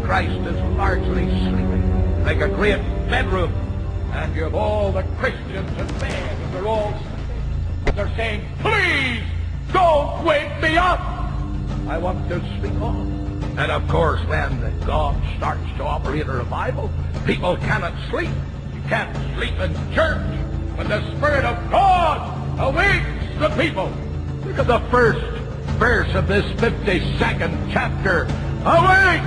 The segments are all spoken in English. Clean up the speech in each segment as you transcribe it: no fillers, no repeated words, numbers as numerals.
Christ is largely sleeping, like a great bedroom, and you have all the Christians in bed, and they're all sleeping, and they're saying, please, don't wake me up! I want to sleep on. And of course, when God starts to operate a revival, people cannot sleep. You can't sleep in church when the Spirit of God awakes the people. Look at the first verse of this 52nd chapter. Awake!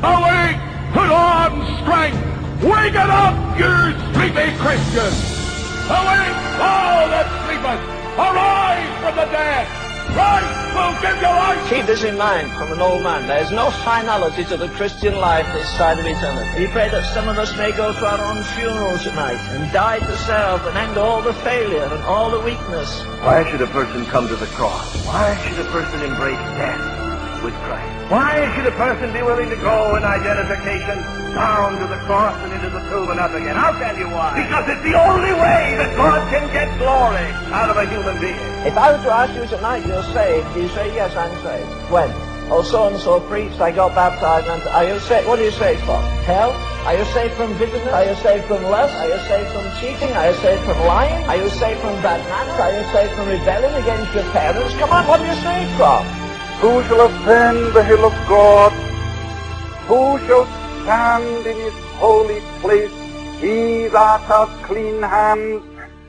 Awake! Put on strength! Wake it up, you sleepy Christians! Awake, all that sleepeth! Arise from the dead! Christ will give you life! Keep this in mind from an old man. There is no finality to the Christian life this side of eternity. We pray that some of us may go to our own funeral tonight and die to self and end all the failure and all the weakness. Why should a person come to the cross? Why should a person embrace death with Christ? Why should a person be willing to go in identification down to the cross and into the tomb and up again? I'll tell you why. Because it's the only way that God can get glory out of a human being. If I were to ask you tonight, you're saved, do you say, yes, I'm saved? When? Oh, so-and-so preached, I got baptized, and are you saved? What are you saved from? Hell? Are you saved from bitterness? Are you saved from lust? Are you saved from cheating? Are you saved from lying? Are you saved from bad manners? Are you saved from rebelling against your parents? Come on, what are you saved from? Who shall ascend the hill of God? Who shall stand in his holy place? He that hath clean hands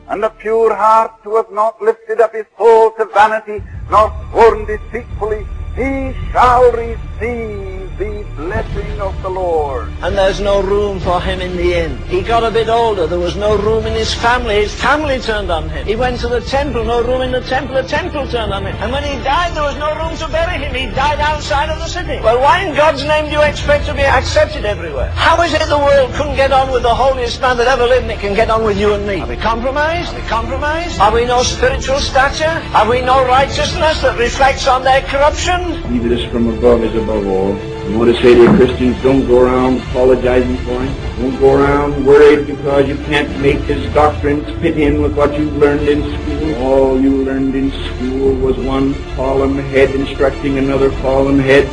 and a pure heart, who hath not lifted up his soul to vanity, nor sworn deceitfully, he shall receive the blessing of the Lord. And there's no room for him in the inn. He got a bit older, there was no room in his family. His family turned on him. He went to the temple, no room in the temple turned on him. And when he died, there was no room to bury him. He died outside of the city. Well, why in God's name do you expect to be accepted everywhere? How is it the world couldn't get on with the holiest man that ever lived, and it can get on with you and me? Are we compromised? Are we compromised? Have we no spiritual stature? Have we no righteousness that reflects on their corruption? He that is from above is above all. I want to say to you, Christians, don't go around apologizing for him. Don't go around worried because you can't make his doctrines fit in with what you've learned in school. All you learned in school was one fallen head instructing another fallen head.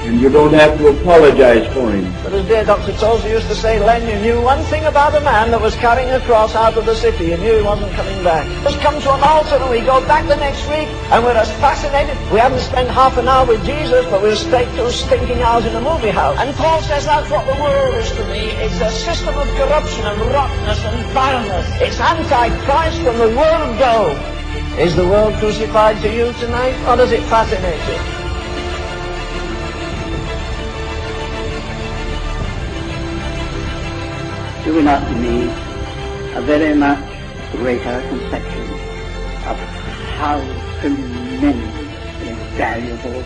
And you don't have to apologize for him. But as dear Dr. Tozer used to say, Len, you knew one thing about a man that was carrying a cross out of the city. You knew he wasn't coming back. Just come to an altar and we go back the next week and we're as fascinated. We haven't spent half an hour with Jesus, but we're straight 2 stinking hours in a movie house. And Paul says that's what the world is to me. It's a system of corruption and rottenness and vileness. It's anti-Christ from the word go. Is the world crucified to you tonight, or does it fascinate you? Do we not need a very much greater conception of how tremendously valuable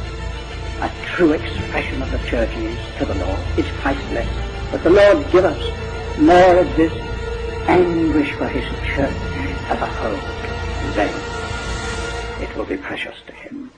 a true expression of the church is to the Lord? It's priceless. But the Lord give us more of this anguish for his church as a whole. Then it will be precious to him.